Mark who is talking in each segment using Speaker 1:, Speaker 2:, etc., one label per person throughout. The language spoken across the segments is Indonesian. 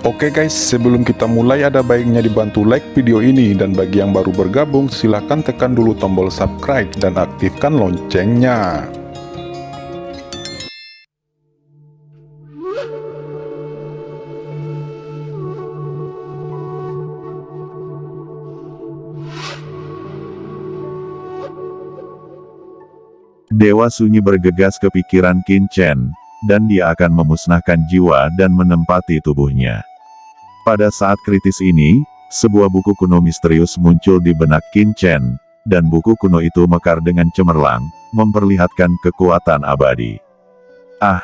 Speaker 1: Oke guys, sebelum kita mulai ada baiknya dibantu like video ini, dan bagi yang baru bergabung silahkan tekan dulu tombol subscribe dan aktifkan loncengnya.
Speaker 2: Dewa Sunyi bergegas ke pikiran Qin Chen, dan dia akan memusnahkan jiwa dan menempati tubuhnya. Pada saat kritis ini, sebuah buku kuno misterius muncul di benak Qin Chen, dan buku kuno itu mekar dengan cemerlang, memperlihatkan kekuatan abadi. "Ah,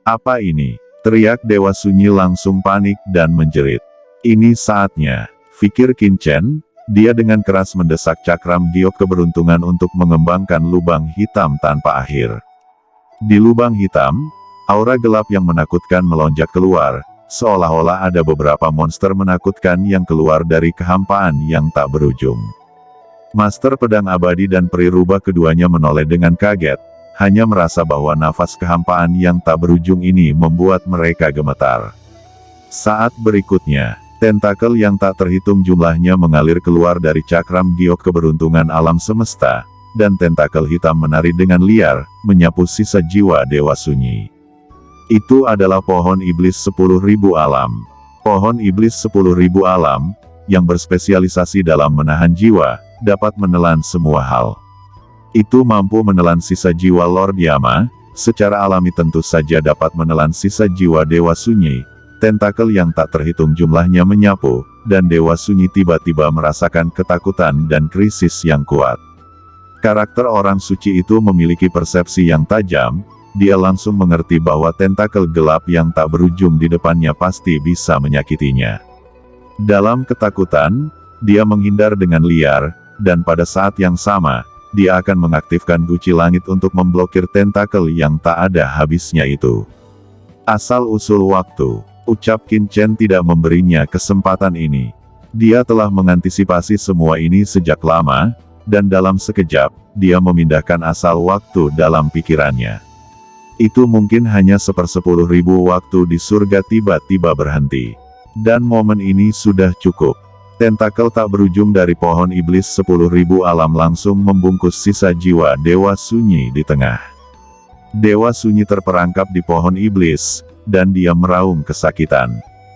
Speaker 2: apa ini?" teriak Dewa Sunyi langsung panik dan menjerit. "Ini saatnya," pikir Qin Chen. Dia dengan keras mendesak cakram giok keberuntungan untuk mengembangkan lubang hitam tanpa akhir. Di lubang hitam, aura gelap yang menakutkan melonjak keluar, seolah-olah ada beberapa monster menakutkan yang keluar dari kehampaan yang tak berujung. Master Pedang Abadi dan Peri Rubah keduanya menoleh dengan kaget, hanya merasa bahwa nafas kehampaan yang tak berujung ini membuat mereka gemetar. Saat berikutnya, tentakel yang tak terhitung jumlahnya mengalir keluar dari cakram giok keberuntungan alam semesta, dan tentakel hitam menari dengan liar, menyapu sisa jiwa Dewa Sunyi. Itu adalah pohon iblis 10.000 alam. Pohon iblis 10.000 alam, yang berspesialisasi dalam menahan jiwa, dapat menelan semua hal. Itu mampu menelan sisa jiwa Lord Yama, secara alami tentu saja dapat menelan sisa jiwa Dewa Sunyi. Tentakel yang tak terhitung jumlahnya menyapu, dan Dewa Sunyi tiba-tiba merasakan ketakutan dan krisis yang kuat. Karakter orang suci itu memiliki persepsi yang tajam. Dia langsung mengerti bahwa tentakel gelap yang tak berujung di depannya pasti bisa menyakitinya. Dalam ketakutan, dia menghindar dengan liar, dan pada saat yang sama, dia akan mengaktifkan guci langit untuk memblokir tentakel yang tak ada habisnya itu. Asal-usul waktu, ucap Qin Chen tidak memberinya kesempatan ini. Dia telah mengantisipasi semua ini sejak lama, dan dalam sekejap, dia memindahkan asal waktu dalam pikirannya. Itu mungkin hanya 1/10.000 waktu di surga tiba-tiba berhenti. Dan momen ini sudah cukup. Tentakel tak berujung dari pohon iblis 10.000 alam langsung membungkus sisa jiwa Dewa Sunyi di tengah. Dewa Sunyi terperangkap di pohon iblis, dan dia meraung kesakitan.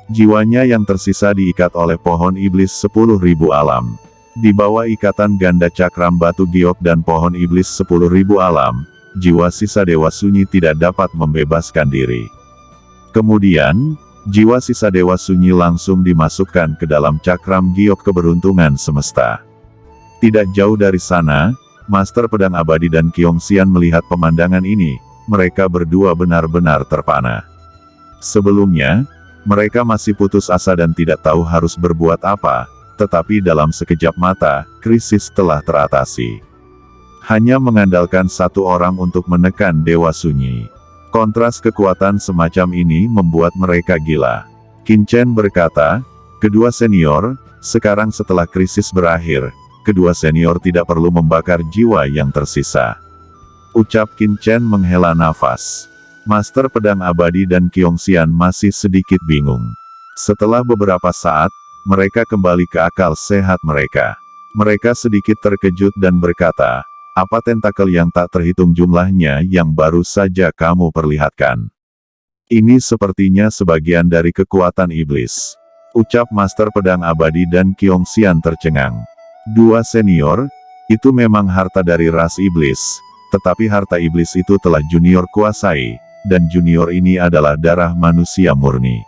Speaker 2: Jiwanya yang tersisa diikat oleh pohon iblis 10.000 alam. Di bawah ikatan ganda cakram batu giok dan pohon iblis 10.000 alam, jiwa sisa Dewa Sunyi tidak dapat membebaskan diri. Kemudian, jiwa sisa Dewa Sunyi langsung dimasukkan ke dalam cakram giok keberuntungan semesta. Tidak jauh dari sana, Master Pedang Abadi dan Qiongxian melihat pemandangan ini. Mereka berdua benar-benar terpana. Sebelumnya, mereka masih putus asa dan tidak tahu harus berbuat apa, tetapi dalam sekejap mata, krisis telah teratasi. Hanya mengandalkan satu orang untuk menekan Dewa Sunyi. Kontras kekuatan semacam ini membuat mereka gila. Qin Chen berkata, "Kedua senior, sekarang setelah krisis berakhir, kedua senior tidak perlu membakar jiwa yang tersisa." Ucap Qin Chen menghela nafas. Master Pedang Abadi dan Qiongxian masih sedikit bingung. Setelah beberapa saat, mereka kembali ke akal sehat mereka. Mereka sedikit terkejut dan berkata, "Apa tentakel yang tak terhitung jumlahnya yang baru saja kamu perlihatkan? Ini sepertinya sebagian dari kekuatan iblis." Ucap Master Pedang Abadi dan Qiongxian tercengang. Dua senior, itu memang harta dari ras iblis, tetapi harta iblis itu telah junior kuasai, dan junior ini adalah darah manusia murni.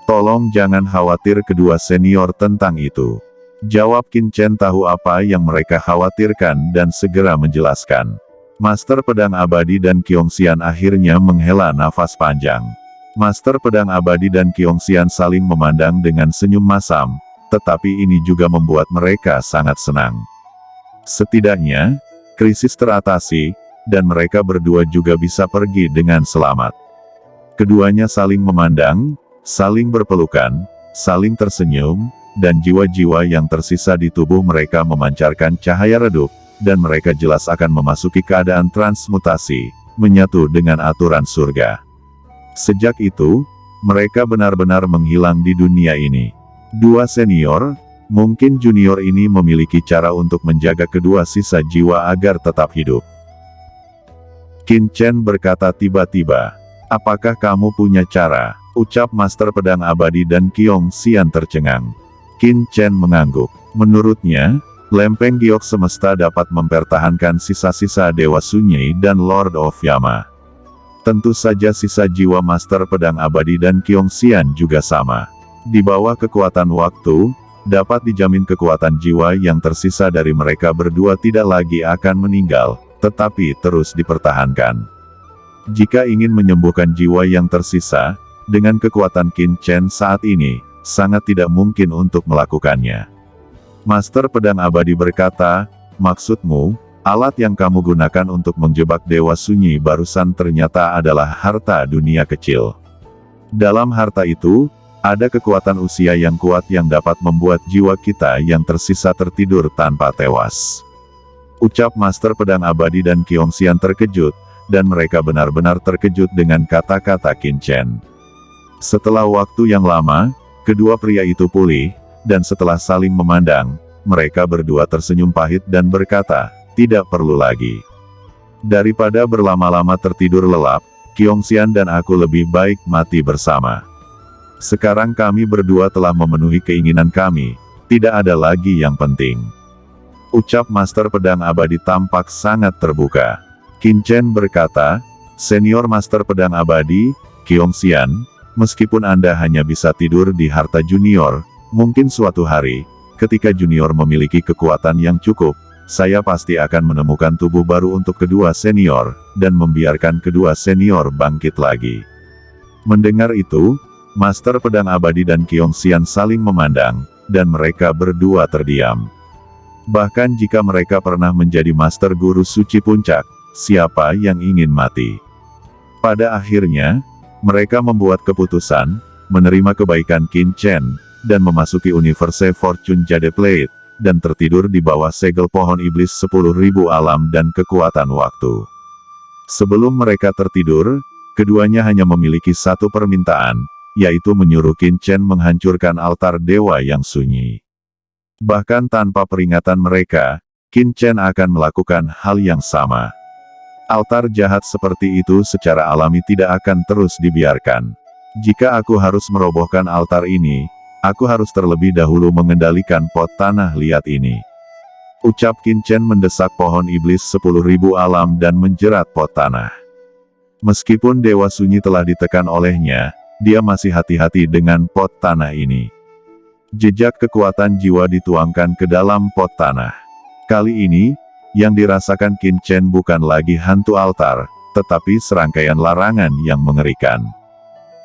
Speaker 2: "Tolong jangan khawatir kedua senior tentang itu," jawab Qin Chen tahu apa yang mereka khawatirkan dan segera menjelaskan. Master Pedang Abadi dan Qiongxian akhirnya menghela nafas panjang. Master Pedang Abadi dan Qiongxian saling memandang dengan senyum masam, tetapi ini juga membuat mereka sangat senang. Setidaknya, krisis teratasi, dan mereka berdua juga bisa pergi dengan selamat. Keduanya saling memandang, saling berpelukan, saling tersenyum, dan jiwa-jiwa yang tersisa di tubuh mereka memancarkan cahaya redup, dan mereka jelas akan memasuki keadaan transmutasi, menyatu dengan aturan surga. Sejak itu, mereka benar-benar menghilang di dunia ini. Dua senior, mungkin junior ini memiliki cara untuk menjaga kedua sisa jiwa agar tetap hidup. Qin Chen berkata tiba-tiba. Apakah kamu punya cara? Ucap Master Pedang Abadi dan Qiong Xian tercengang. Qin Chen mengangguk. Menurutnya, lempeng giok semesta dapat mempertahankan sisa-sisa Dewa Sunyi dan Lord of Yama. Tentu saja sisa jiwa Master Pedang Abadi dan Qiong Xian juga sama. Di bawah kekuatan waktu, dapat dijamin kekuatan jiwa yang tersisa dari mereka berdua tidak lagi akan meninggal, tetapi terus dipertahankan. Jika ingin menyembuhkan jiwa yang tersisa, dengan kekuatan Qin Chen saat ini, sangat tidak mungkin untuk melakukannya. Master Pedang Abadi berkata, maksudmu, alat yang kamu gunakan untuk menjebak Dewa Sunyi barusan ternyata adalah harta dunia kecil. Dalam harta itu, ada kekuatan usia yang kuat yang dapat membuat jiwa kita yang tersisa tertidur tanpa tewas. Ucap Master Pedang Abadi dan Qiong Xian terkejut, dan mereka benar-benar terkejut dengan kata-kata Qin Chen. Setelah waktu yang lama, kedua pria itu pulih, dan setelah saling memandang, mereka berdua tersenyum pahit dan berkata, tidak perlu lagi. Daripada berlama-lama tertidur lelap, Qiong Xian dan aku lebih baik mati bersama. Sekarang kami berdua telah memenuhi keinginan kami, tidak ada lagi yang penting. Ucap Master Pedang Abadi tampak sangat terbuka. Qin Chen berkata, senior Master Pedang Abadi, Qiong Xian, meskipun Anda hanya bisa tidur di harta junior, mungkin suatu hari, ketika junior memiliki kekuatan yang cukup, saya pasti akan menemukan tubuh baru untuk kedua senior, dan membiarkan kedua senior bangkit lagi. Mendengar itu, Master Pedang Abadi dan Qiong Xian saling memandang, dan mereka berdua terdiam. Bahkan jika mereka pernah menjadi Master Guru Suci Puncak, siapa yang ingin mati? Pada akhirnya, mereka membuat keputusan, menerima kebaikan Qin Chen, dan memasuki Universe Fortune Jade Plate, dan tertidur di bawah segel pohon iblis 10.000 alam dan kekuatan waktu. Sebelum mereka tertidur, keduanya hanya memiliki satu permintaan, yaitu menyuruh Qin Chen menghancurkan altar dewa yang sunyi. Bahkan tanpa peringatan mereka, Qin Chen akan melakukan hal yang sama. Altar jahat seperti itu secara alami tidak akan terus dibiarkan. Jika aku harus merobohkan altar ini, aku harus terlebih dahulu mengendalikan pot tanah liat ini. Ucap Qin Chen mendesak pohon iblis 10.000 alam dan menjerat pot tanah. Meskipun Dewa Sunyi telah ditekan olehnya, dia masih hati-hati dengan pot tanah ini. Jejak kekuatan jiwa dituangkan ke dalam pot tanah. Kali ini, yang dirasakan Qin Chen bukan lagi hantu altar, tetapi serangkaian larangan yang mengerikan.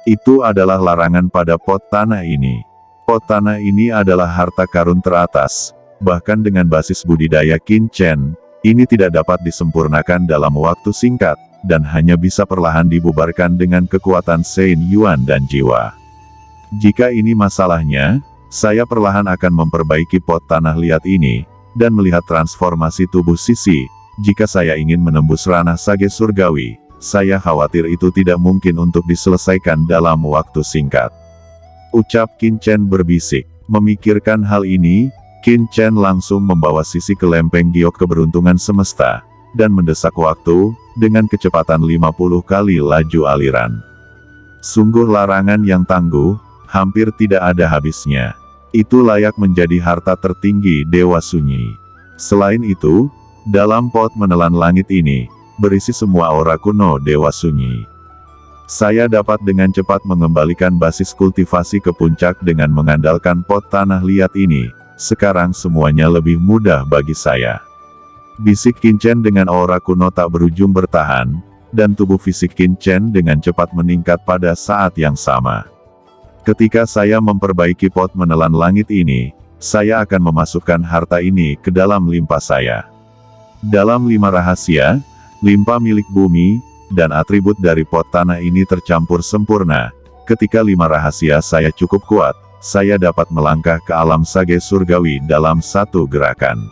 Speaker 2: Itu adalah larangan pada pot tanah ini. Pot tanah ini adalah harta karun teratas, bahkan dengan basis budidaya Qin Chen, ini tidak dapat disempurnakan dalam waktu singkat, dan hanya bisa perlahan dibubarkan dengan kekuatan Sein Yuan dan jiwa. Jika ini masalahnya, saya perlahan akan memperbaiki pot tanah liat ini, dan melihat transformasi tubuh Sisi. Jika saya ingin menembus ranah Sage Surgawi, saya khawatir itu tidak mungkin untuk diselesaikan dalam waktu singkat. Ucap Qin Chen berbisik. Memikirkan hal ini, Qin Chen langsung membawa Sisi ke lempeng giok keberuntungan semesta, dan mendesak waktu, dengan kecepatan 50 kali laju aliran. Sungguh larangan yang tangguh, hampir tidak ada habisnya. Itu layak menjadi harta tertinggi Dewa Sunyi. Selain itu, dalam pot menelan langit ini, berisi semua aura kuno Dewa Sunyi. Saya dapat dengan cepat mengembalikan basis kultivasi ke puncak dengan mengandalkan pot tanah liat ini. Sekarang semuanya lebih mudah bagi saya. Bisik Qin Chen dengan aura kuno tak berujung bertahan, dan tubuh fisik Qin Chen dengan cepat meningkat pada saat yang sama. Ketika saya memperbaiki pot menelan langit ini, saya akan memasukkan harta ini ke dalam limpa saya. Dalam 5 rahasia, limpa milik bumi, dan atribut dari pot tanah ini tercampur sempurna. Ketika 5 rahasia saya cukup kuat, saya dapat melangkah ke alam Sage Surgawi dalam satu gerakan.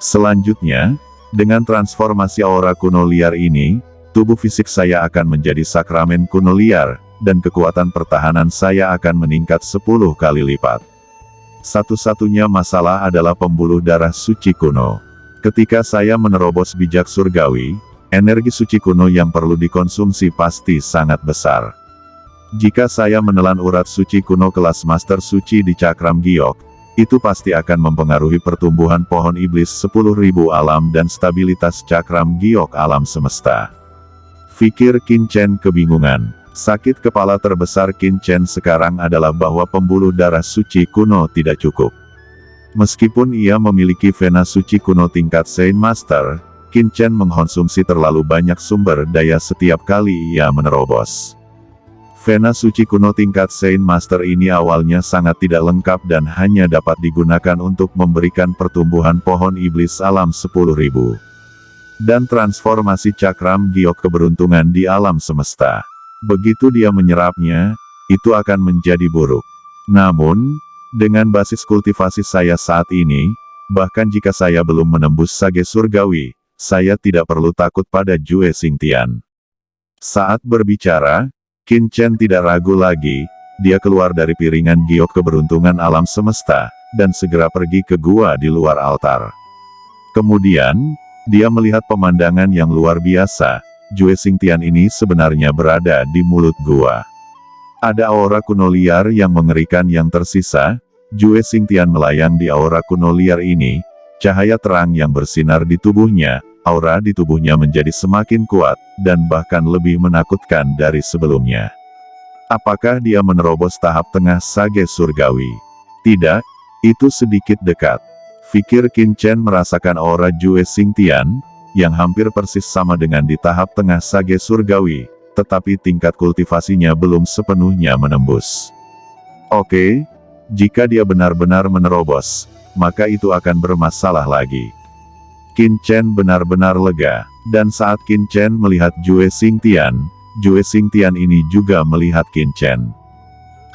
Speaker 2: Selanjutnya, dengan transformasi aura kuno liar ini, tubuh fisik saya akan menjadi sakramen kuno liar, dan kekuatan pertahanan saya akan meningkat 10 kali lipat. Satu-satunya masalah adalah pembuluh darah suci kuno. Ketika saya menerobos bijak surgawi, energi suci kuno yang perlu dikonsumsi pasti sangat besar. Jika saya menelan urat suci kuno kelas Master Suci di Cakram Giok, itu pasti akan mempengaruhi pertumbuhan pohon iblis 10.000 alam dan stabilitas Cakram Giok alam semesta. Fikir Qin Chen kebingungan. Sakit kepala terbesar Qin Chen sekarang adalah bahwa pembuluh darah suci kuno tidak cukup. Meskipun ia memiliki vena suci kuno tingkat Saint Master, Qin Chen mengkonsumsi terlalu banyak sumber daya setiap kali ia menerobos. Vena suci kuno tingkat Saint Master ini awalnya sangat tidak lengkap dan hanya dapat digunakan untuk memberikan pertumbuhan pohon iblis alam 10.000. Dan transformasi Cakram Giok keberuntungan di alam semesta. Begitu dia menyerapnya, itu akan menjadi buruk. Namun, dengan basis kultivasi saya saat ini, bahkan jika saya belum menembus sage surgawi, saya tidak perlu takut pada Jue Xingtian. Saat berbicara, Qin Chen tidak ragu lagi, dia keluar dari piringan giok keberuntungan alam semesta, dan segera pergi ke gua di luar altar. Kemudian, dia melihat pemandangan yang luar biasa. Jue Xingtian ini sebenarnya berada di mulut gua. Ada aura kuno liar yang mengerikan yang tersisa. Jue Xingtian melayang di aura kuno liar ini. Cahaya terang yang bersinar di tubuhnya, aura di tubuhnya menjadi semakin kuat, dan bahkan lebih menakutkan dari sebelumnya. Apakah dia menerobos tahap tengah sage surgawi? Tidak, itu sedikit dekat. Fikir Qin Chen merasakan aura Jue Xingtian, yang hampir persis sama dengan di tahap tengah sage surgawi, tetapi tingkat kultivasinya belum sepenuhnya menembus. Oke, jika dia benar-benar menerobos, maka itu akan bermasalah lagi. Qin Chen benar-benar lega, dan saat Qin Chen melihat Jue Xingtian ini juga melihat Qin Chen.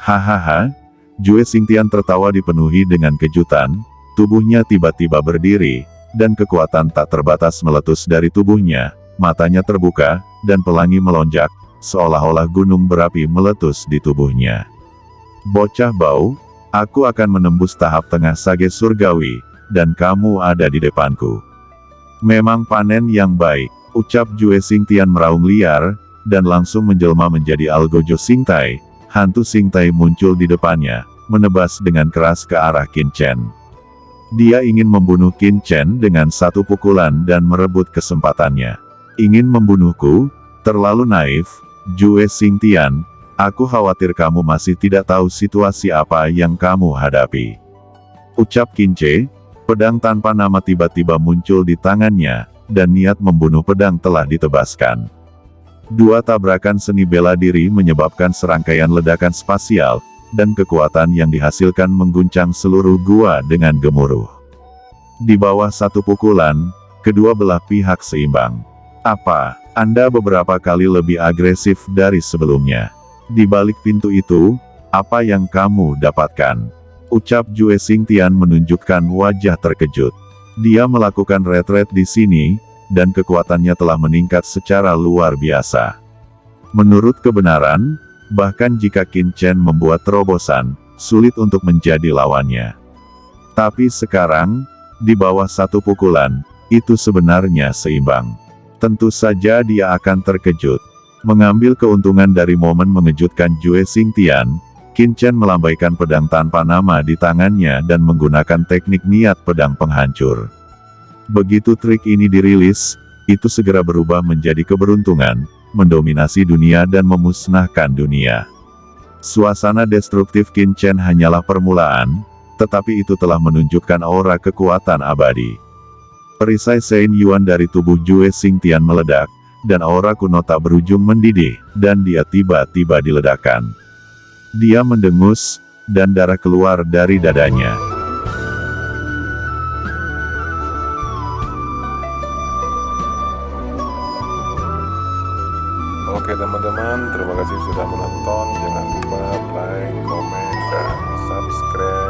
Speaker 2: Hahaha, Jue Xingtian tertawa dipenuhi dengan kejutan, tubuhnya tiba-tiba berdiri, dan kekuatan tak terbatas meletus dari tubuhnya, matanya terbuka, dan pelangi melonjak, seolah-olah gunung berapi meletus di tubuhnya. Bocah bau, aku akan menembus tahap tengah sage surgawi, dan kamu ada di depanku. Memang panen yang baik, ucap Jue Xingtian meraung liar, dan langsung menjelma menjadi Algojo Xingtai. Hantu Xingtai muncul di depannya, menebas dengan keras ke arah Qin Chen. Dia ingin membunuh Qin Chen dengan satu pukulan dan merebut kesempatannya. Ingin membunuhku? Terlalu naif, Jue Xingtian. Aku khawatir kamu masih tidak tahu situasi apa yang kamu hadapi. Ucap Qin Che. Pedang tanpa nama tiba-tiba muncul di tangannya, dan niat membunuh pedang telah ditebaskan. Dua tabrakan seni bela diri menyebabkan serangkaian ledakan spasial, dan kekuatan yang dihasilkan mengguncang seluruh gua dengan gemuruh. Di bawah satu pukulan, kedua belah pihak seimbang. Apa, Anda beberapa kali lebih agresif dari sebelumnya? Di balik pintu itu, apa yang kamu dapatkan? Ucap Jue Xingtian menunjukkan wajah terkejut. Dia melakukan retret di sini, dan kekuatannya telah meningkat secara luar biasa. Menurut kebenaran, bahkan jika Qin Chen membuat terobosan, sulit untuk menjadi lawannya. Tapi sekarang, di bawah satu pukulan, itu sebenarnya seimbang. Tentu saja dia akan terkejut. Mengambil keuntungan dari momen mengejutkan Jue Xingtian, Qin Chen melambaikan pedang tanpa nama di tangannya dan menggunakan teknik niat pedang penghancur. Begitu trik ini dirilis, itu segera berubah menjadi keberuntungan, mendominasi dunia dan memusnahkan dunia. Suasana destruktif Qin Chen hanyalah permulaan, tetapi itu telah menunjukkan aura kekuatan abadi. Perisai Saint Yuan dari tubuh Jue Xingtian meledak, dan aura kuno tak berujung mendidih, dan dia tiba-tiba diledakkan. Dia mendengus, dan darah keluar dari dadanya.
Speaker 1: Oke teman-teman, terima kasih sudah menonton. Jangan lupa like, komen, dan subscribe.